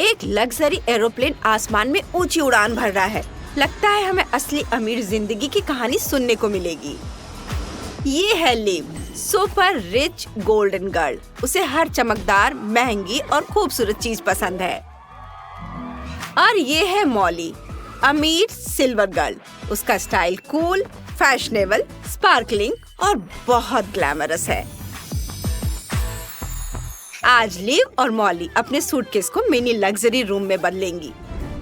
एक luxury aeroplane आसमान में ऊंची उड़ान भर रहा है। लगता है हमें असली अमीर जिंदगी की कहानी सुनने को मिलेगी। ये है live, super rich golden girl. उसे हर चमकदार, महंगी और खूबसूरत चीज पसंद है। और ये है मॉली, अमीर सिल्वर गर्ल। उसका स्टाइल कूल, फैशनेबल, स्पार्कलिंग और बहुत ग्लैमरस है। आज लिव और मॉली अपने सूटकेस को मिनी लग्जरी रूम में बदलेंगी।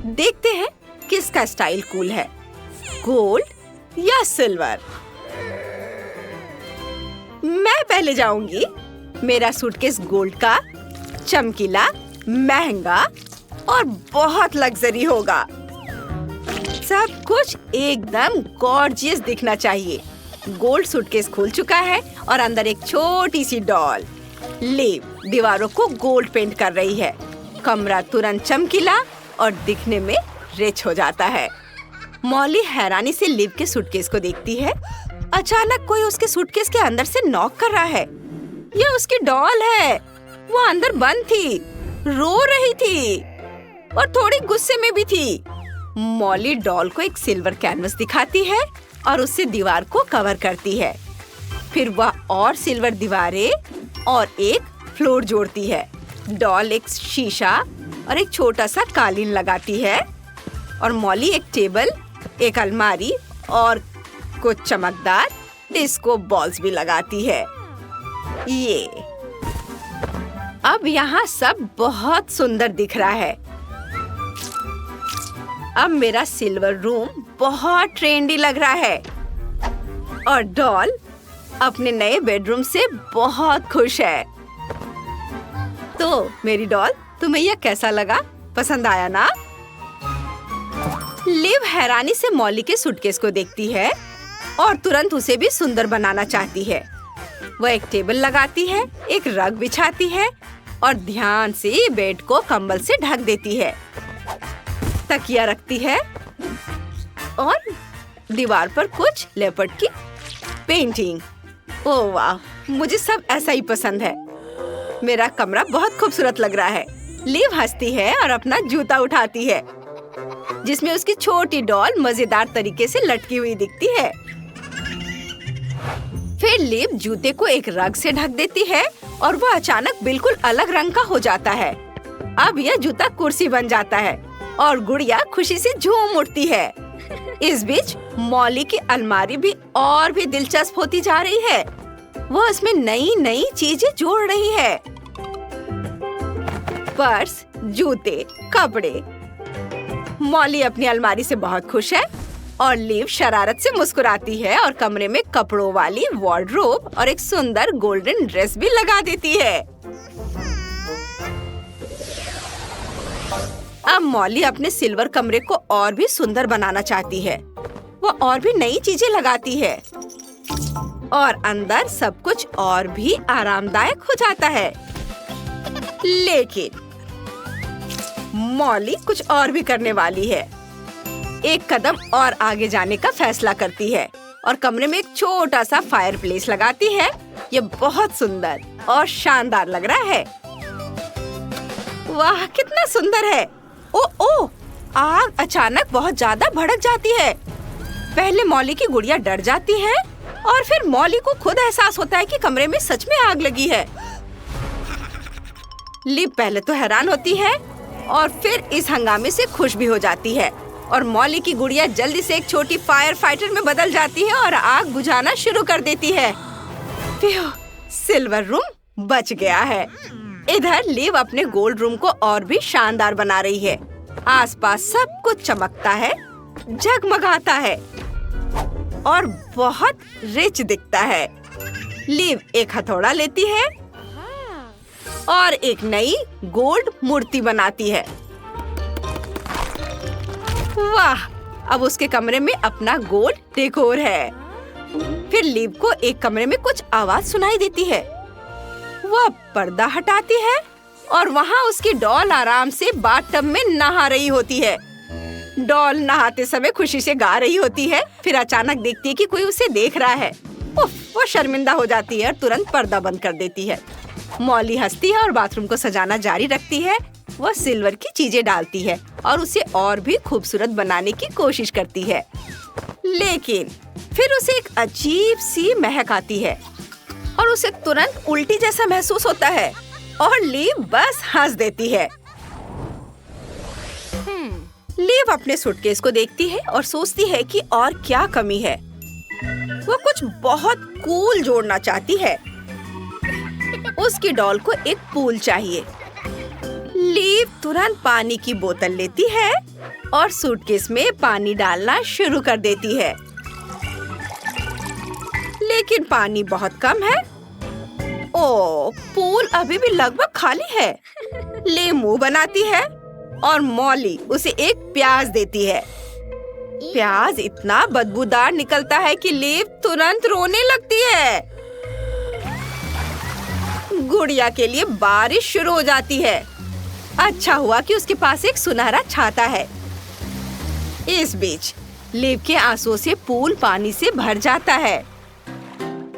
देखते हैं किसका स्टाइल कूल है, गोल्ड या सिल्वर। मैं पहले जाऊंगी। मेरा सूटकेस गोल्ड का, चमकीला, महंगा और बहुत लग्जरी होगा। सब कुछ एकदम गॉर्जियस दिखना चाहिए। गोल्ड सूटकेस खुल चुका है और अंदर एक छोटी सी डॉल। लिव दीवारों को गोल्ड पेंट कर रही है। कमरा तुरंत चमकीला और दिखने में रिच हो जाता है। मॉली हैरानी से लिव के सूटकेस को देखती है। अचानक कोई उसके सूटकेस के अंदर से नॉक कर रहा है। ये उसकी डॉल है। वो अंदर बंद थी, रो रही थी और थोड़ी गुस्से में भी थी। मॉली डॉल को एक सिल्वर कैनवस दिखाती है और उससे दीवार को कवर करती है। फिर वह और सिल्वर दीवारें और एक फ्लोर जोड़ती है। डॉल एक शीशा और एक छोटा सा कालीन लगाती है और मॉली एक टेबल, एक अलमारी और कुछ चमकदार डिस्को बॉल्स भी लगाती है। ये अब यहाँ सब बहुत सुंदर दिख रहा है। अब मेरा सिल्वर रूम बहुत ट्रेंडी लग रहा है और डॉल अपने नए बेडरूम से बहुत खुश है। तो मेरी डॉल, तुम्हें यह कैसा लगा? पसंद आया ना? लिव हैरानी से मॉली के सूटकेस को देखती है और तुरंत उसे भी सुंदर बनाना चाहती है। वह एक टेबल लगाती है, एक रग बिछाती है और ध्यान से बेड को कंबल से ढक देती है। तकिया रखती है और दीवार पर कुछ लेपर्ड की पेंटिंग। ओह वाह, मुझे सब ऐसा ही पसंद है। मेरा कमरा बहुत खूबसूरत लग रहा है। लिव हंसती है और अपना जूता उठाती है, जिसमें उसकी छोटी डॉल मजेदार तरीके से लटकी हुई दिखती है। फिर लिव जूते को एक रग से ढक देती है और वह अचानक बिल्कुल अलग रंग का हो जाता है। अब यह जूता कुर्सी बन जाता है और गुड़िया खुशी से झूम उठती है। इस बीच मॉली की अलमारी भी और भी दिलचस्प होती जा रही है। वो उसमें नई नई चीजें जोड़ रही है। पर्स, जूते, कपड़े। मॉली अपनी अलमारी से बहुत खुश है और लिव शरारत से मुस्कुराती है और कमरे में कपड़ों वाली वार्डरोब और एक सुंदर गोल्डन ड्रेस भी लगा देती है। अब मॉली अपने सिल्वर कमरे को और भी सुंदर बनाना चाहती है। वो और भी नई चीजें लगाती है और अंदर सब कुछ और भी आरामदायक हो जाता है। लेकिन मॉली कुछ और भी करने वाली है। एक कदम और आगे जाने का फैसला करती है और कमरे में एक छोटा सा फायर प्लेस लगाती है। ये बहुत सुंदर और शानदार लग रहा है। वाह, कितना सुंदर है। ओ, आग अचानक बहुत ज्यादा भड़क जाती है। पहले मॉली की गुड़िया डर जाती है और फिर मॉली को खुद एहसास होता है कि कमरे में सच में आग लगी है। लिव पहले तो हैरान होती है और फिर इस हंगामे से खुश भी हो जाती है और मॉली की गुड़िया जल्दी से एक छोटी फायर फाइटर में बदल जाती है और आग बुझाना शुरू कर देती है। सिल्वर रूम बच गया है। इधर लिव अपने गोल्ड रूम को और भी शानदार बना रही है। आसपास सब कुछ चमकता है, जगमगाता है और बहुत रिच दिखता है। लिव एक हथौड़ा लेती है और एक नई गोल्ड मूर्ति बनाती है। वाह, अब उसके कमरे में अपना गोल्ड डेकोर है। फिर लिव को एक कमरे में कुछ आवाज सुनाई देती है। वह पर्दा हटाती है और वहाँ उसकी डॉल आराम से बाथटब में नहा रही होती है। डॉल नहाते समय खुशी से गा रही होती है। फिर अचानक देखती है कि कोई उसे देख रहा है। वो शर्मिंदा हो जाती है और तुरंत पर्दा बंद कर देती है। मॉली हंसती है और बाथरूम को सजाना जारी रखती है। वह सिल्वर की चीजें डालती है और उसे और भी खूबसूरत बनाने की कोशिश करती है। लेकिन फिर उसे एक अजीब सी महक आती है और उसे तुरंत उल्टी जैसा महसूस होता है और लीव बस हंस देती है। लीव अपने सूटकेस को देखती है और सोचती है कि और क्या कमी है। वो कुछ बहुत कूल जोड़ना चाहती है। उसकी डॉल को एक पूल चाहिए। लीव तुरंत पानी की बोतल लेती है और सूटकेस में पानी डालना शुरू कर देती है। लेकिन पानी बहुत कम है। ओह, पूल अभी भी लगभग खाली है। लीव मुंह बनाती है और मॉली उसे एक प्याज देती है। प्याज इतना बदबूदार निकलता है कि लीव तुरंत रोने लगती है। गुड़िया के लिए बारिश शुरू हो जाती है। अच्छा हुआ कि उसके पास एक सुनहरा छाता है। इस बीच लीव के आंसुओं से पूल पानी से भर जाता है।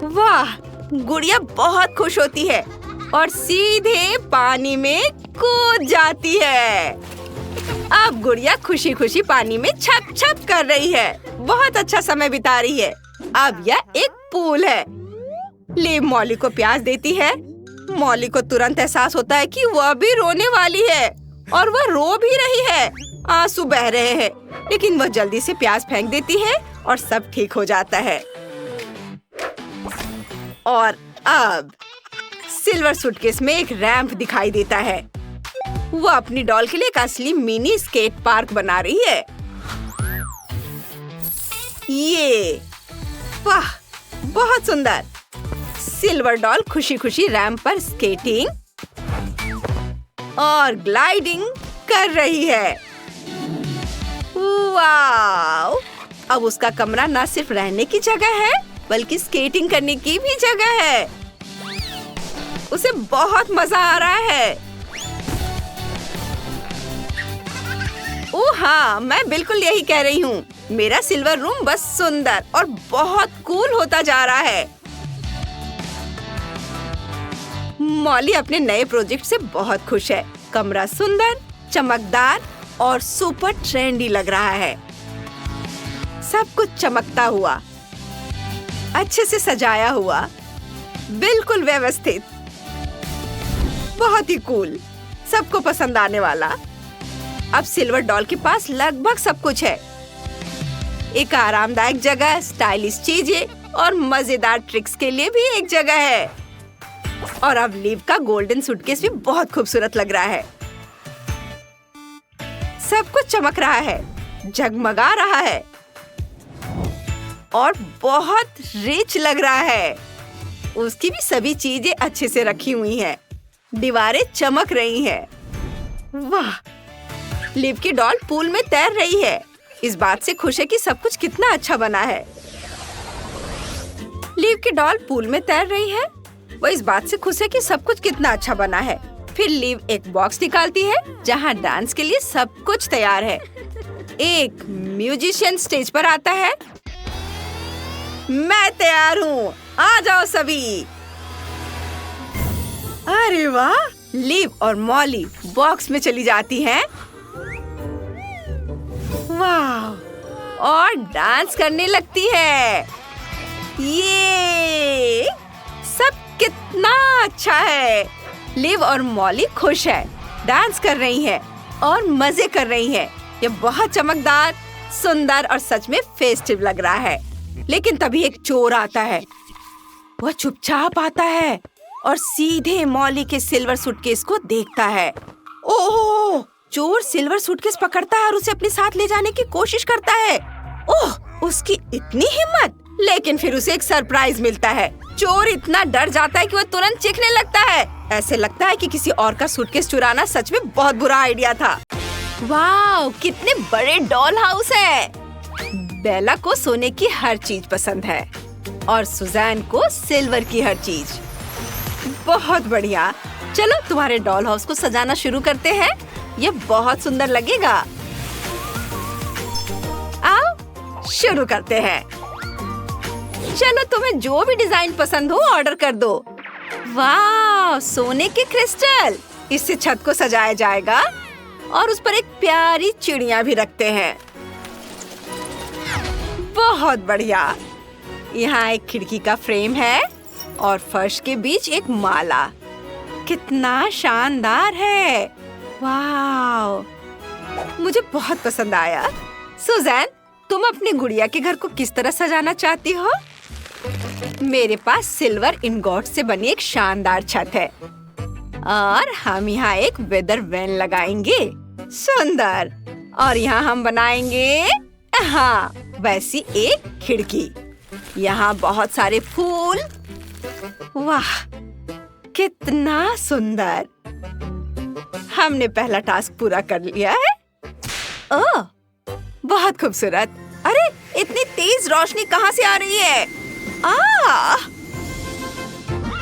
वाह, गुड़िया बहुत खुश होती है और सीधे पानी में कूद जाती है। अब गुड़िया खुशी खुशी पानी में छप छप कर रही है। बहुत अच्छा समय बिता रही है। अब यह एक पूल है। लीव मॉली को प्याज देती है। मॉली को तुरंत एहसास होता है कि वह भी रोने वाली है और वह रो भी रही है। आंसू बह रहे हैं, लेकिन वह जल्दी से प्याज फेंक देती है और सब ठीक हो जाता है। और अब सिल्वर सूटकेस में एक रैंप दिखाई देता है। वो अपनी डॉल के लिए एक असली मिनी स्केट पार्क बना रही है। ये वाह, बहुत सुंदर। सिल्वर डॉल खुशी खुशी रैंप पर स्केटिंग और ग्लाइडिंग कर रही है। वाव! अब उसका कमरा न सिर्फ रहने की जगह है, बल्कि स्केटिंग करने की भी जगह है। उसे बहुत मजा आ रहा है। ओह हाँ, मैं बिल्कुल यही कह रही हूँ। मेरा सिल्वर रूम बस सुंदर और बहुत कूल होता जा रहा है। मॉली अपने नए प्रोजेक्ट से बहुत खुश है। कमरा सुंदर, चमकदार और सुपर ट्रेंडी लग रहा है। सब कुछ चमकता हुआ, अच्छे से सजाया हुआ, बिल्कुल व्यवस्थित, बहुत ही कूल, सबको पसंद आने वाला। अब सिल्वर डॉल के पास लगभग सब कुछ है। एक आरामदायक जगह, स्टाइलिश चीजें और मजेदार ट्रिक्स के लिए भी एक जगह है। और अब लीव का गोल्डन सूटकेस भी बहुत खूबसूरत लग रहा है। सब कुछ चमक रहा है, जगमगा रहा है और बहुत रिच लग रहा है। उसकी भी सभी चीजें अच्छे से रखी हुई हैं। दीवारें चमक रही हैं। वाह! लिव की डॉल पूल में तैर रही है। इस बात से खुश है कि सब कुछ कितना अच्छा बना है। लिव की डॉल पूल में तैर रही है। वो इस बात से खुश है कि सब कुछ कितना अच्छा बना है। फिर लिव एक बॉक्स निकालती है जहाँ डांस के लिए सब कुछ तैयार है। एक म्यूजिशियन स्टेज पर आता है। मैं तैयार हूँ, आ जाओ सभी। अरे वाह! लिव और मॉली बॉक्स में चली जाती हैं। वाह! और डांस करने लगती है। ये सब कितना अच्छा है। लिव और मॉली खुश है, डांस कर रही है और मजे कर रही है। ये बहुत चमकदार, सुंदर और सच में फेस्टिव लग रहा है। लेकिन तभी एक चोर आता है। वह चुपचाप आता है और सीधे मॉली के सिल्वर सूटकेस को देखता है। ओह! चोर सिल्वर सूटकेस पकड़ता है और उसे अपने साथ ले जाने की कोशिश करता है। ओह! उसकी इतनी हिम्मत! लेकिन फिर उसे एक सरप्राइज मिलता है। चोर इतना डर जाता है कि वह तुरंत चीखने लगता है। ऐसे लगता है कि किसी और का सूटकेस चुराना सच में बहुत बुरा आइडिया था। वाह! कितने बड़े डॉल हाउस है। बेला को सोने की हर चीज पसंद है और सुजैन को सिल्वर की हर चीज। बहुत बढ़िया। चलो तुम्हारे डॉल हाउस को सजाना शुरू करते हैं। ये बहुत सुंदर लगेगा। आओ शुरू करते हैं। चलो तुम्हें जो भी डिजाइन पसंद हो ऑर्डर कर दो। वाह! सोने के क्रिस्टल, इससे छत को सजाया जाएगा और उस पर एक प्यारी चिड़िया भी रखते हैं। बहुत बढ़िया। यहाँ एक खिड़की का फ्रेम है और फर्श के बीच एक माला। कितना शानदार है। वाव, मुझे बहुत पसंद आया। सुजैन, तुम अपनी गुड़िया के घर को किस तरह सजाना चाहती हो? मेरे पास सिल्वर इनगोट से बनी एक शानदार छत है और हम यहाँ एक वेदर वैन लगाएंगे। सुंदर। और यहाँ हम बनाएंगे हाँ वैसी एक खिड़की। यहाँ बहुत सारे फूल। वाह, कितना सुंदर। हमने पहला टास्क पूरा कर लिया है। ओह, बहुत खूबसूरत। अरे, इतनी तेज रोशनी कहाँ से आ रही है?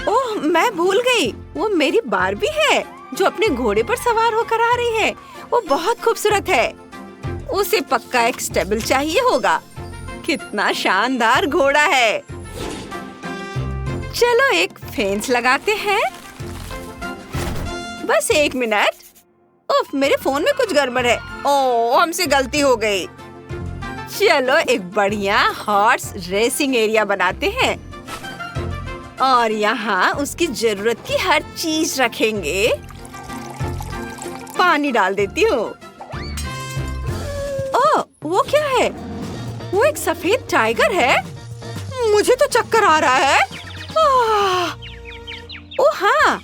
ओह, मैं भूल गई। वो मेरी बार्बी है जो अपने घोड़े पर सवार होकर आ रही है। वो बहुत खूबसूरत है। उसे पक्का एक स्टेबल चाहिए होगा। कितना शानदार घोड़ा है। चलो एक फेंस लगाते हैं। बस 1 मिनट। उफ, मेरे फोन में कुछ गड़बड़ है। ओह, हमसे गलती हो गई। चलो एक बढ़िया हॉर्स रेसिंग एरिया बनाते हैं और यहाँ उसकी जरूरत की हर चीज रखेंगे। पानी डाल देती हूँ। ओह, वो क्या है? वो एक सफेद टाइगर है। मुझे तो चक्कर आ रहा है। ओह हाँ,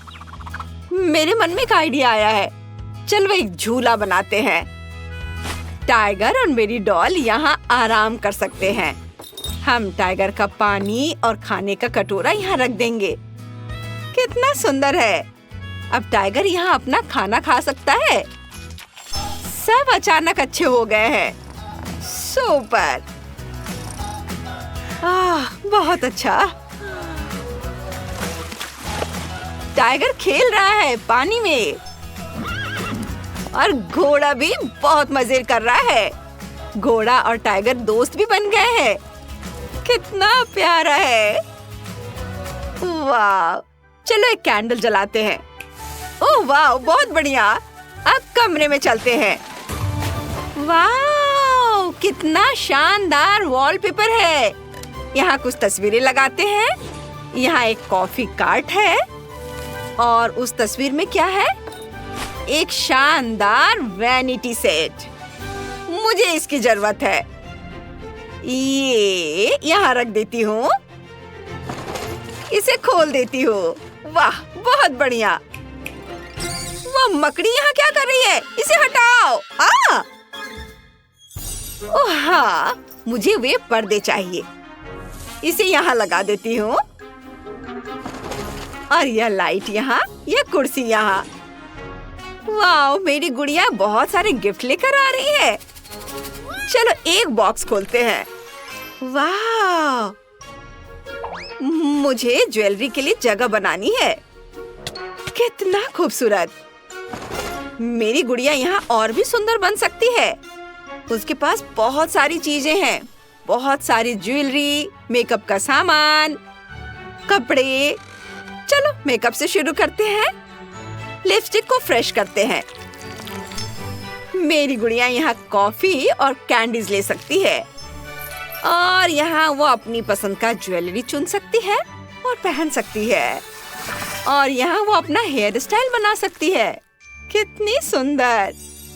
मेरे मन में एक आइडिया आया है। चलो एक झूला बनाते हैं। टाइगर और मेरी डॉल यहाँ आराम कर सकते हैं। हम टाइगर का पानी और खाने का कटोरा यहाँ रख देंगे। कितना सुंदर है। अब टाइगर यहाँ अपना खाना खा सकता है। सब अचानक अच्छे हो गए हैं। सुपर। बहुत अच्छा। टाइगर खेल रहा है पानी में और घोड़ा भी बहुत मजे कर रहा है। घोड़ा और टाइगर दोस्त भी बन गए हैं। कितना प्यारा है। वाह, चलो एक कैंडल जलाते हैं। ओह वाह, बहुत बढ़िया। अब कमरे में चलते हैं। वाह, कितना शानदार वॉलपेपर है। यहाँ कुछ तस्वीरें लगाते हैं। यहाँ एक कॉफी कार्ट है और उस तस्वीर में क्या है? एक शानदार वैनिटी सेट। मुझे इसकी जरूरत है। ये यहाँ रख देती हूँ। इसे खोल देती हूँ। वाह, बहुत बढ़िया। वो मकड़ी यहाँ क्या कर रही है? इसे हटाओ। ओह हाँ, मुझे वे पर्दे चाहिए। इसे यहाँ लगा देती हूँ और यह लाइट यहाँ, यह कुर्सी यहाँ। वाह, मेरी गुड़िया बहुत सारे गिफ्ट लेकर आ रही है। चलो एक बॉक्स खोलते हैं। वाह, मुझे ज्वेलरी के लिए जगह बनानी है। कितना खूबसूरत। मेरी गुड़िया यहाँ और भी सुंदर बन सकती है। उसके पास बहुत सारी चीजें हैं। बहुत सारी ज्वेलरी, मेकअप का सामान, कपड़े। चलो मेकअप से शुरू करते हैं। लिपस्टिक को फ्रेश करते हैं। मेरी गुड़िया यहाँ कॉफी और कैंडीज ले सकती है और यहाँ वो अपनी पसंद का ज्वेलरी चुन सकती है और पहन सकती है और यहाँ वो अपना हेयर स्टाइल बना सकती है। कितनी सुंदर।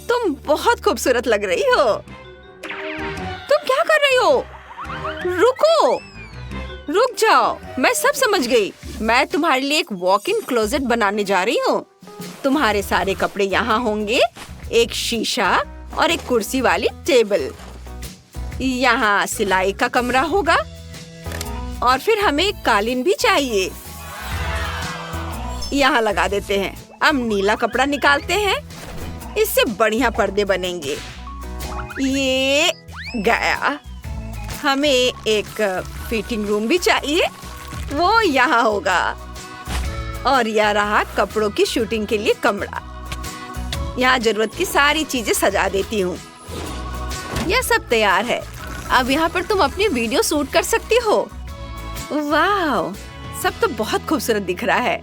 तुम बहुत खूबसूरत लग रही हो। तुम क्या कर रही हो? रुको, रुक जाओ। मैं सब समझ गई। मैं तुम्हारे लिए एक वॉक इन क्लोजेट बनाने जा रही हूँ। तुम्हारे सारे कपड़े यहाँ होंगे, एक शीशा और एक कुर्सी वाली टेबल। यहाँ सिलाई का कमरा होगा और फिर हमें एक कालीन भी चाहिए। यहाँ लगा देते हैं। अब नीला कपड़ा निकालते हैं। इससे बढ़िया पर्दे बनेंगे। ये गया। हमें एक फिटिंग रूम भी चाहिए। वो यहाँ होगा और यह रहा कपड़ों की शूटिंग के लिए कमरा। यहाँ जरूरत की सारी चीजें सजा देती हूँ। यह सब तैयार है। अब यहाँ पर तुम अपनी वीडियो शूट कर सकती हो। वाह, सब तो बहुत खूबसूरत दिख रहा है।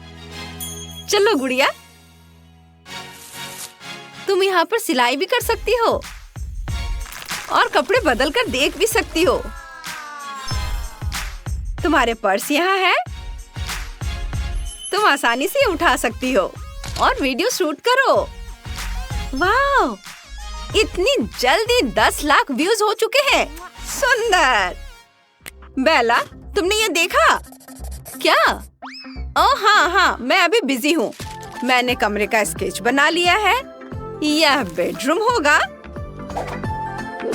चलो गुड़िया, तुम यहाँ पर सिलाई भी कर सकती हो और कपड़े बदल कर देख भी सकती हो। तुम्हारे पर्स यहाँ है, तुम आसानी से उठा सकती हो और वीडियो शूट करो। वाह! इतनी जल्दी 10 लाख व्यूज हो चुके हैं। सुंदर। बेला, तुमने ये देखा क्या? ओह हाँ, मैं अभी बिजी हूँ। मैंने कमरे का स्केच बना लिया है। यह बेडरूम होगा।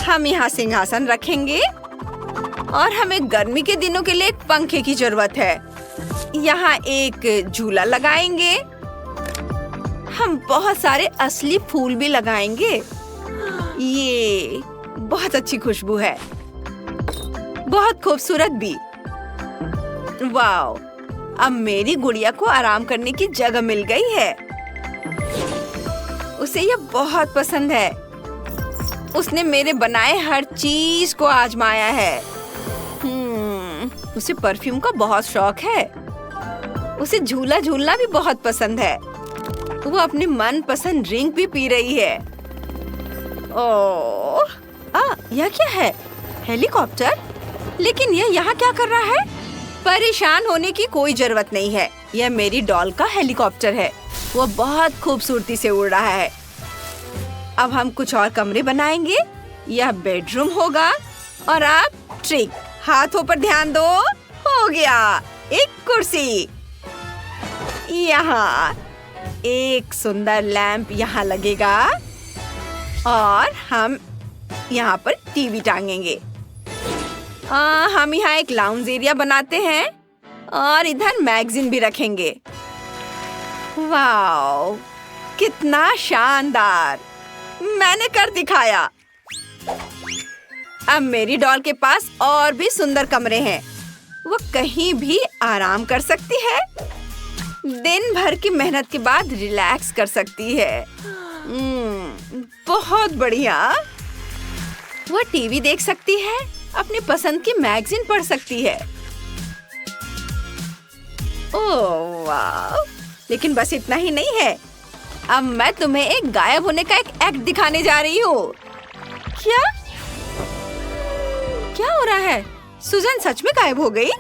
हम यहाँ सिंहासन रखेंगे और हमें गर्मी के दिनों के लिए एक पंखे की जरूरत है। यहाँ एक झूला लगाएंगे। हम बहुत सारे असली फूल भी लगाएंगे। ये बहुत अच्छी खुशबू है, बहुत खूबसूरत भी। वाओ! अब मेरी गुड़िया को आराम करने की जगह मिल गई है। उसे ये बहुत पसंद है। उसने मेरे बनाए हर चीज को आजमाया है। उसे परफ्यूम का बहुत शौक है। उसे झूला झूलना भी बहुत पसंद है। वो अपनी मनपसंद ड्रिंक भी पी रही है। ओह, यह क्या है? हेलीकॉप्टर? लेकिन यह यहाँ क्या कर रहा है? परेशान होने की कोई जरूरत नहीं है। यह मेरी डॉल का हेलीकॉप्टर है। वो बहुत खूबसूरती से उड़ रहा है। अब हम कुछ और कमरे बनाएंगे। यह बेडरूम होगा। और अब ट्रिक, हाथों पर ध्यान दो। हो गया, एक कुर्सी। यहाँ एक सुंदर लैंप यहाँ लगेगा और हम यहाँ पर टीवी टांगेंगे। हम यहाँ एक लाउंज एरिया बनाते हैं और इधर मैगजीन भी रखेंगे। वाओ, कितना शानदार! मैंने कर दिखाया। अब मेरी डॉल के पास और भी सुंदर कमरे हैं। वो कहीं भी आराम कर सकती है। दिन भर की मेहनत के बाद रिलैक्स कर सकती है। बहुत बढ़िया। वो टीवी देख सकती है, अपनी पसंद की मैगजीन पढ़ सकती है। ओह वाह! लेकिन बस इतना ही नहीं है। अब मैं तुम्हें एक गायब होने का एक एक्ट दिखाने जा रही हूँ। क्या हो रहा है? सुजन सच में गायब हो गई?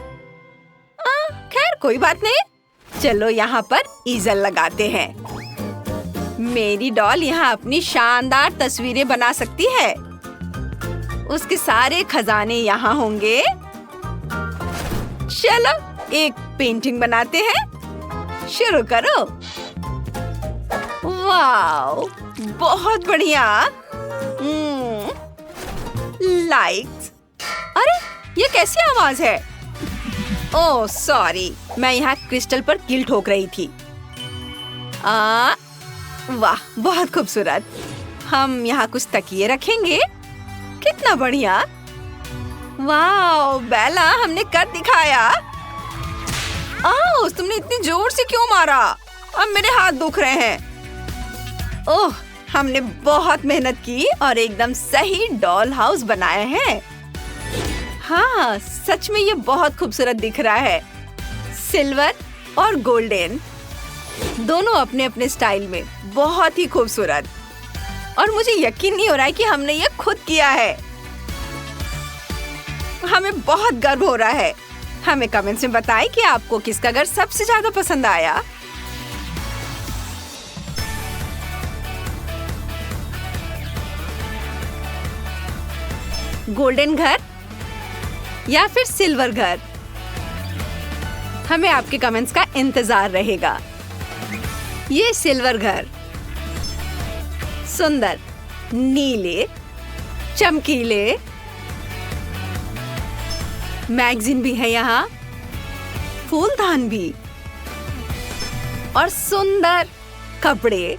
खैर कोई बात नहीं। चलो यहाँ पर ईजल लगाते हैं। मेरी डॉल यहाँ अपनी शानदार तस्वीरें बना सकती है। उसके सारे खजाने यहाँ होंगे। चलो एक पेंटिंग बनाते हैं। शुरू करो। वाओ, बहुत बढ़िया। लाइट्स। अरे ये कैसी आवाज है? ओह सॉरी, मैं यहाँ क्रिस्टल पर कील ठोक रही थी। वाह, बहुत खूबसूरत। हम यहाँ कुछ तकिए रखेंगे। कितना बढ़िया। वाह बेला, हमने कर दिखाया। तुमने इतनी जोर से क्यों मारा? अब मेरे हाथ दुख रहे हैं। ओह, हमने बहुत मेहनत की और एकदम सही डॉल हाउस बनाया है। हाँ, सच में ये बहुत खूबसूरत दिख रहा है। सिल्वर और गोल्डन दोनों अपने अपने स्टाइल में बहुत ही खूबसूरत। और मुझे यकीन नहीं हो रहा है कि हमने ये खुद किया है। हमें बहुत गर्व हो रहा है। हमें कमेंट्स में बताएं कि आपको किसका घर सबसे ज्यादा पसंद आया। गोल्डन घर या फिर सिल्वर घर? हमें आपके कमेंट्स का इंतजार रहेगा। ये सिल्वर घर, सुंदर, नीले, चमकीले, मैगजीन भी है यहाँ, फूलदान भी और सुंदर कपड़े।